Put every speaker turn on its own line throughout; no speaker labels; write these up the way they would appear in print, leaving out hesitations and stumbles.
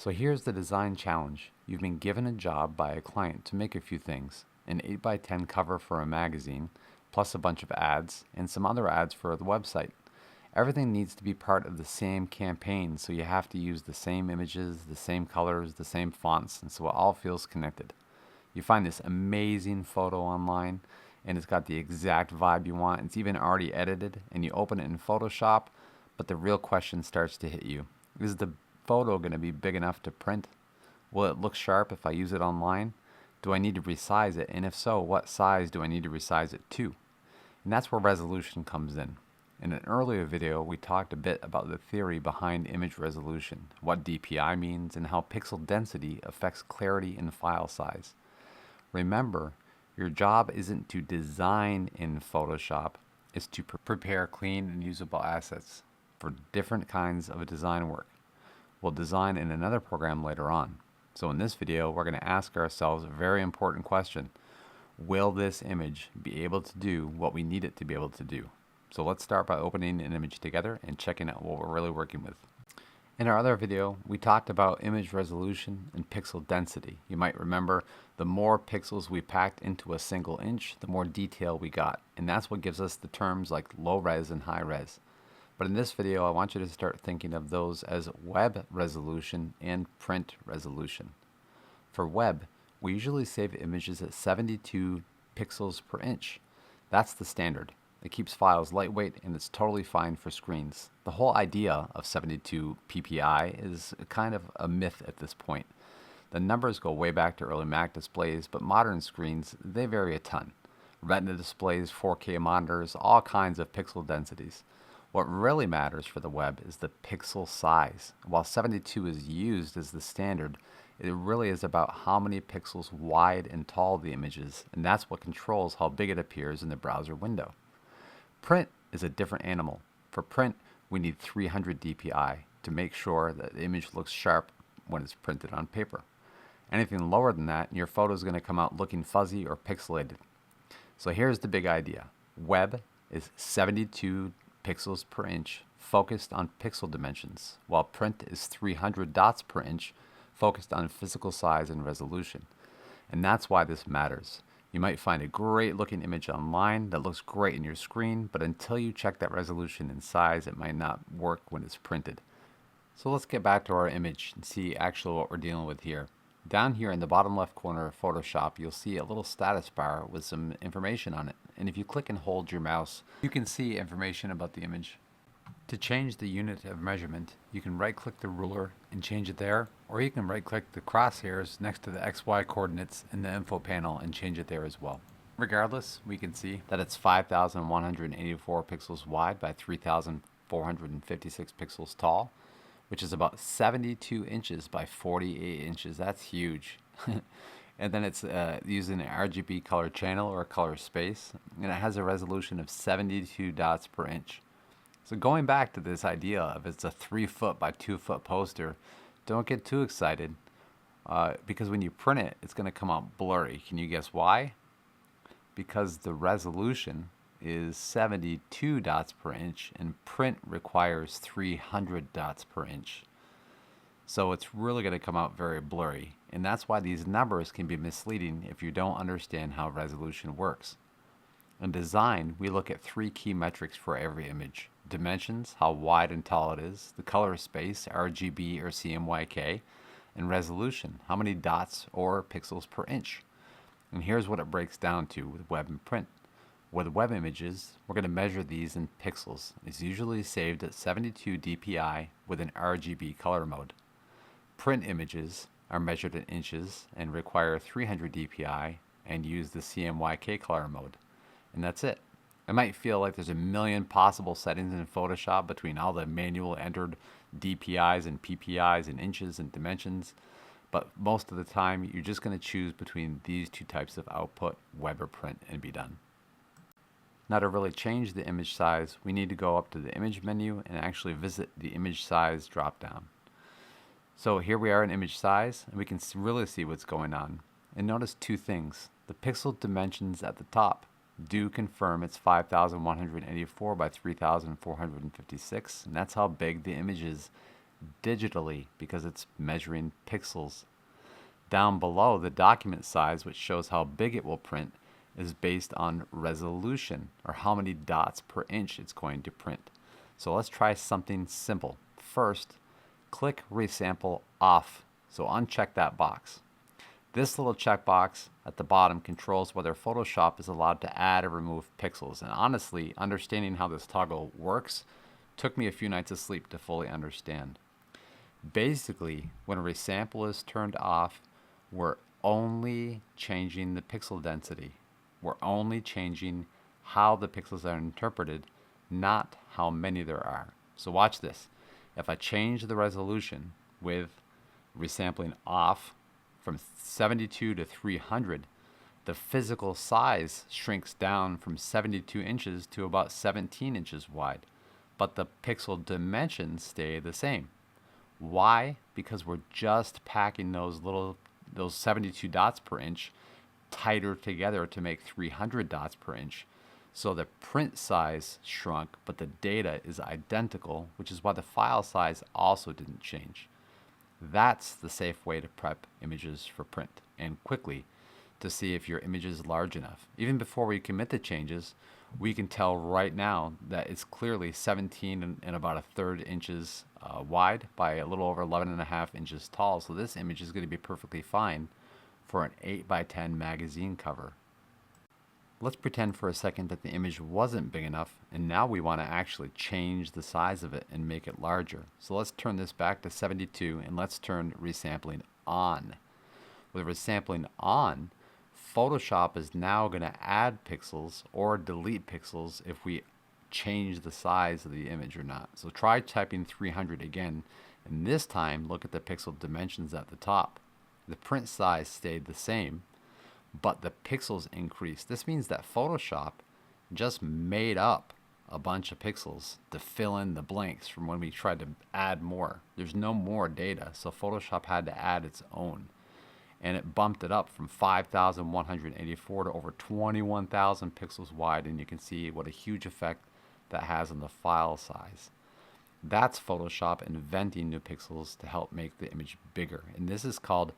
So here's the design challenge. You've been given a job by a client to make a few things: an 8x10 cover for a magazine, plus a bunch of ads, and some other ads for the website. Everything needs to be part of the same campaign, so you have to use the same images, the same colors, the same fonts, and so it all feels connected. You find this amazing photo online, and it's got the exact vibe you want. It's even already edited, and you open it in Photoshop, but the real question starts to hit you. Is the photo going to be big enough to print? Will it look sharp if I use it online? Do I need to resize it? And if so, what size do I need to resize it to? And that's where resolution comes in. In an earlier video, we talked a bit about the theory behind image resolution, what DPI means, and how pixel density affects clarity and file size. Remember, your job isn't to design in Photoshop, it's to prepare clean and usable assets for different kinds of design work. We'll design in another program later on. So in this video, we're going to ask ourselves a very important question. Will this image be able to do what we need it to be able to do? So let's start by opening an image together and checking out what we're really working with. In our other video, we talked about image resolution and pixel density. You might remember the more pixels we packed into a single inch, the more detail we got. And that's what gives us the terms like low res and high res. But in this video, I want you to start thinking of those as web resolution and print resolution. For web, we usually save images at 72 pixels per inch. That's the standard. It keeps files lightweight, and it's totally fine for screens. The whole idea of 72 ppi is kind of a myth at this point. The numbers go way back to early Mac displays, but modern screens, they vary a ton. Retina displays, 4K monitors, all kinds of pixel densities. What really matters for the web is the pixel size. While 72 is used as the standard, it really is about how many pixels wide and tall the image is, and that's what controls how big it appears in the browser window. Print is a different animal. For print, we need 300 DPI to make sure that the image looks sharp when it's printed on paper. Anything lower than that, your photo is going to come out looking fuzzy or pixelated. So here's the big idea. Web is 72 pixels per inch focused on pixel dimensions, while print is 300 dots per inch focused on physical size and resolution. And that's why this matters. You might find a great looking image online that looks great in your screen, but until you check that resolution and size, it might not work when it's printed. So let's get back to our image and see actually what we're dealing with here. Down here in the bottom left corner of Photoshop, you'll see a little status bar with some information on it. And if you click and hold your mouse, you can see information about the image. To change the unit of measurement, you can right-click the ruler and change it there, or you can right-click the crosshairs next to the XY coordinates in the info panel and change it there as well. Regardless, we can see that it's 5,184 pixels wide by 3,456 pixels tall, which is about 72 inches by 48 inches. That's huge. And then it's using an RGB color channel or color space, and it has a resolution of 72 dots per inch. So going back to this idea of it's a 3-foot by 2-foot poster, don't get too excited because when you print it, it's going to come out blurry. Can you guess why? Because the resolution is 72 dots per inch and print requires 300 dots per inch. So it's really going to come out very blurry. And that's why these numbers can be misleading if you don't understand how resolution works. In design, we look at 3 key metrics for every image. Dimensions, how wide and tall it is, the color space, RGB or CMYK, and resolution, how many dots or pixels per inch. And here's what it breaks down to with web and print. With web images, we're going to measure these in pixels. It's usually saved at 72 DPI with an RGB color mode. Print images are measured in inches and require 300 DPI and use the CMYK color mode. And that's it. It might feel like there's a million possible settings in Photoshop between all the manual entered DPIs and PPIs and inches and dimensions, but most of the time you're just going to choose between these 2 types of output, web or print, and be done. Now to really change the image size, we need to go up to the image menu and actually visit the image size dropdown. So here we are in image size, and we can really see what's going on. And notice 2 things. The pixel dimensions at the top do confirm it's 5,184 by 3,456, and that's how big the image is digitally because it's measuring pixels. Down below, the document size, which shows how big it will print, is based on resolution, or how many dots per inch it's going to print. So let's try something simple. First, click Resample off, so uncheck that box. This little checkbox at the bottom controls whether Photoshop is allowed to add or remove pixels. And honestly, understanding how this toggle works took me a few nights of sleep to fully understand. Basically, when a resample is turned off, we're only changing the pixel density. We're only changing how the pixels are interpreted, not how many there are. So watch this. If I change the resolution with resampling off from 72 to 300, the physical size shrinks down from 72 inches to about 17 inches wide, but the pixel dimensions stay the same. Why? Because we're just packing those 72 dots per inch tighter together to make 300 dots per inch. So the print size shrunk, but the data is identical, which is why the file size also didn't change. That's the safe way to prep images for print, and quickly, to see if your image is large enough. Even before we commit the changes, we can tell right now that it's clearly 17 and about 1/3 inches wide by a little over 11.5 inches tall. So this image is going to be perfectly fine for an 8x10 magazine cover. Let's pretend for a second that the image wasn't big enough, and now we want to actually change the size of it and make it larger. So let's turn this back to 72 and let's turn resampling on. With resampling on, Photoshop is now going to add pixels or delete pixels if we change the size of the image or not. So try typing 300 again, and this time look at the pixel dimensions at the top. The print size stayed the same, but the pixels increased. This means that Photoshop just made up a bunch of pixels to fill in the blanks from when we tried to add more. There's no more data, so Photoshop had to add its own. And it bumped it up from 5,184 to over 21,000 pixels wide, and you can see what a huge effect that has on the file size. That's Photoshop inventing new pixels to help make the image bigger. And this is called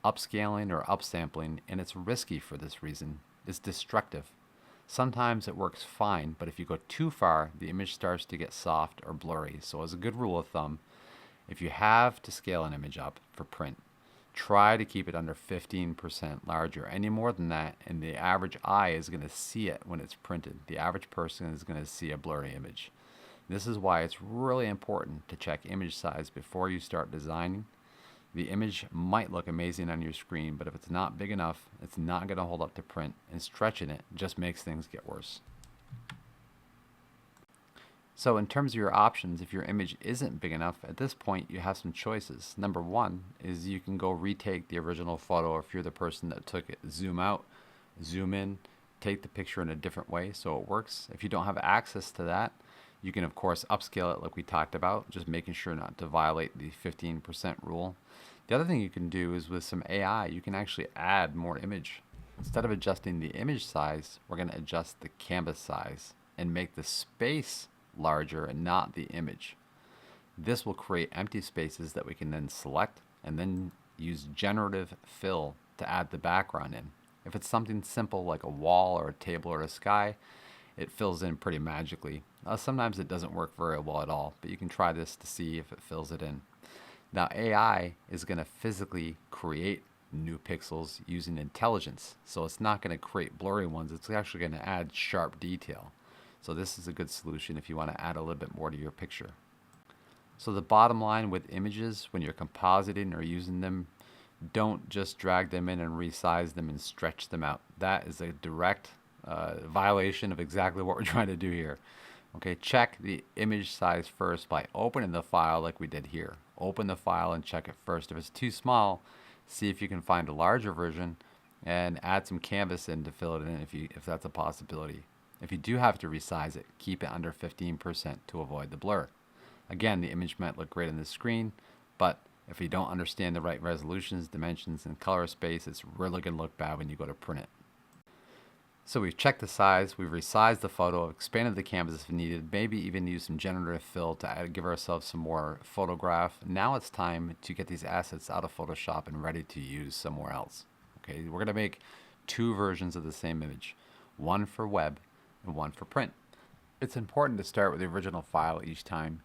upscaling or upsampling, and it's risky for this reason. It's destructive. Sometimes it works fine, but if you go too far, the image starts to get soft or blurry. So as a good rule of thumb, if you have to scale an image up for print, try to keep it under 15% larger. Any more than that, and the average eye is going to see it when it's printed. The average person is going to see a blurry image. This is why it's really important to check image size before you start designing. The image might look amazing on your screen, but if it's not big enough, it's not going to hold up to print, and stretching it just makes things get worse. So in terms of your options, if your image isn't big enough, at this point you have some choices. Number one is you can go retake the original photo if you're the person that took it. Zoom out, zoom in, take the picture in a different way so it works. If you don't have access to that, you can of course upscale it like we talked about, just making sure not to violate the 15% rule. The other thing you can do is with some AI, you can actually add more image. Instead of adjusting the image size, we're going to adjust the canvas size and make the space larger and not the image. This will create empty spaces that we can then select and then use Generative Fill to add the background in. If it's something simple like a wall or a table or a sky, it fills in pretty magically. Sometimes it doesn't work very well at all, but you can try this to see if it fills it in. Now AI is going to physically create new pixels using intelligence, so it's not going to create blurry ones, it's actually going to add sharp detail. So this is a good solution if you want to add a little bit more to your picture. So the bottom line with images, when you're compositing or using them, don't just drag them in and resize them and stretch them out. That is a direct violation of exactly what we're trying to do here. Okay, check the image size first by opening the file like we did here. Open the file and check it first. If it's too small, see if you can find a larger version and add some canvas in to fill it in if that's a possibility. If you do have to resize it, keep it under 15% to avoid the blur. Again, the image might look great on the screen, but if you don't understand the right resolutions, dimensions, and color space, it's really going to look bad when you go to print it. So we've checked the size, we've resized the photo, expanded the canvas if needed, maybe even used some generative fill to give ourselves some more photograph. Now it's time to get these assets out of Photoshop and ready to use somewhere else. Okay, we're going to make two versions of the same image, one for web and one for print. It's important to start with the original file each time.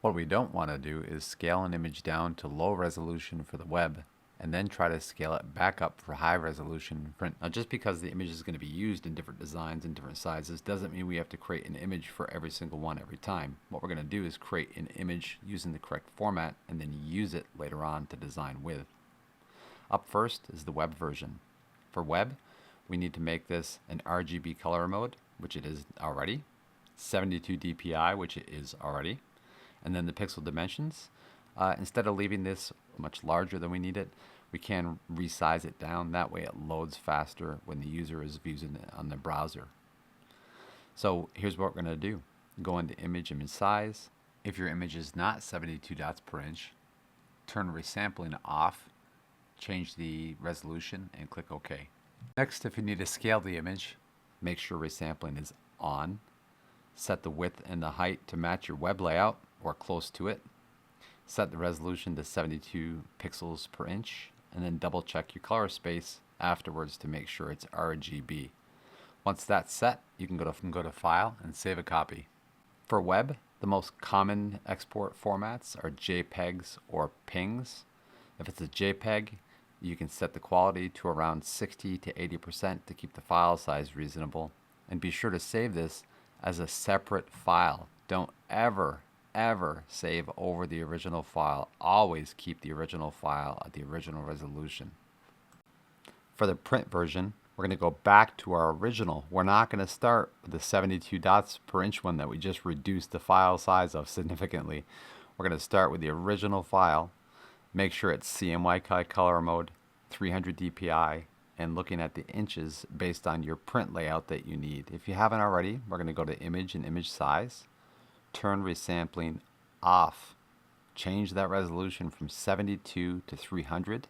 What we don't want to do is scale an image down to low resolution for the web and then try to scale it back up for high resolution print. Now, just because the image is going to be used in different designs and different sizes doesn't mean we have to create an image for every single one every time. What we're going to do is create an image using the correct format and then use it later on to design with. Up first is the web version. For web, we need to make this an RGB color mode, which it is already, 72 DPI, which it is already, and then the pixel dimensions. Instead of leaving this much larger than we need it, we can resize it down. That way it loads faster when the user is viewing it on the browser. So here's what we're going to do. Go into image size. If your image is not 72 dots per inch, turn resampling off, change the resolution, and click OK. Next, if you need to scale the image, make sure resampling is on. Set the width and the height to match your web layout or close to it. Set the resolution to 72 pixels per inch, and then double check your color space afterwards to make sure it's RGB. Once that's set, you can go to File and save a copy. For web, the most common export formats are JPEGs or PNGs. If it's a JPEG, you can set the quality to around 60 to 80% to keep the file size reasonable. And be sure to save this as a separate file. Don't ever save over the original file. Always keep the original file at the original resolution. For the print version, we're going to go back to our original. We're not going to start with the 72 dots per inch one that we just reduced the file size of significantly. We're going to start with the original file. Make sure it's CMYK color mode, 300 DPI, and looking at the inches based on your print layout that you need. If you haven't already, we're going to go to image and image size. Turn resampling off. Change that resolution from 72 to 300.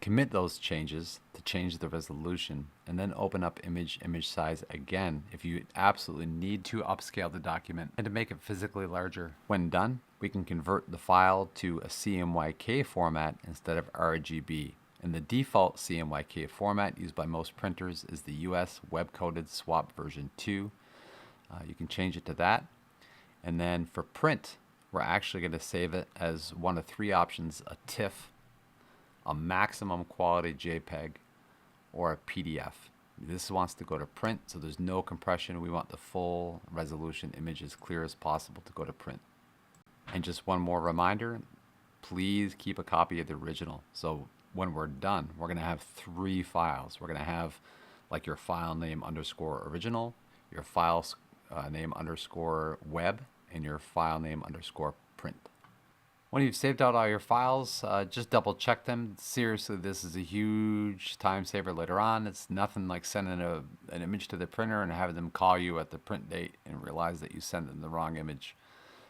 Commit those changes to change the resolution, and then open up image size again if you absolutely need to upscale the document and to make it physically larger. When done, we can convert the file to a CMYK format instead of RGB. And the default CMYK format used by most printers is the US Web-Coded Swap version 2. You can change it to that. And then for print, we're actually going to save it as one of three options: a TIFF, a maximum quality JPEG, or a PDF. This wants to go to print, so there's no compression. We want the full resolution image as clear as possible to go to print. And just one more reminder, please keep a copy of the original. So when we're done, we're going to have three files. We're going to have like your file name underscore original, your file name underscore web, and your file name underscore print. When you've saved out all your files, just double check them. Seriously, this is a huge time saver later on. It's nothing like sending an image to the printer and having them call you at the print date and realize that you sent them the wrong image.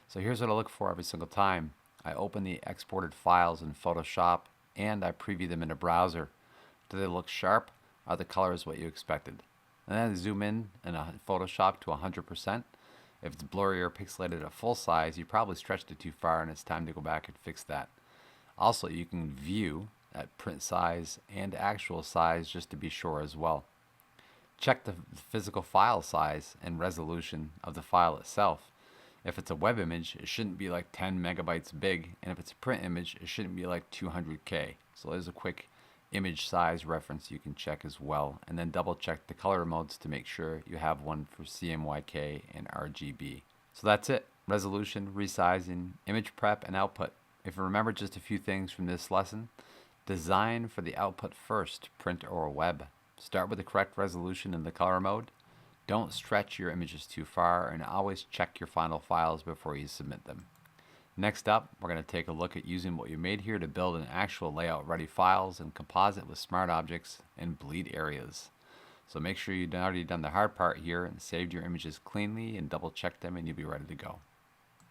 So here's what I look for every single time. I open the exported files in Photoshop and I preview them in a browser. Do they look sharp? Are the colors what you expected? And then zoom in Photoshop to 100%. If it's blurry or pixelated at full size, you probably stretched it too far and it's time to go back and fix that. Also, you can view at print size and actual size just to be sure as well. Check the physical file size and resolution of the file itself. If it's a web image, it shouldn't be like 10 megabytes big, and if it's a print image, it shouldn't be like 200K. So there's a quick image size reference you can check as well, and then double check the color modes to make sure you have one for CMYK and RGB. So that's it. Resolution, resizing, image prep, and output. If you remember just a few things from this lesson, design for the output first, print or web. Start with the correct resolution in the color mode. Don't stretch your images too far, and always check your final files before you submit them. Next up, we're going to take a look at using what you made here to build an actual layout ready files and composite with smart objects and bleed areas. So make sure you've already done the hard part here and saved your images cleanly and double check them, and you'll be ready to go.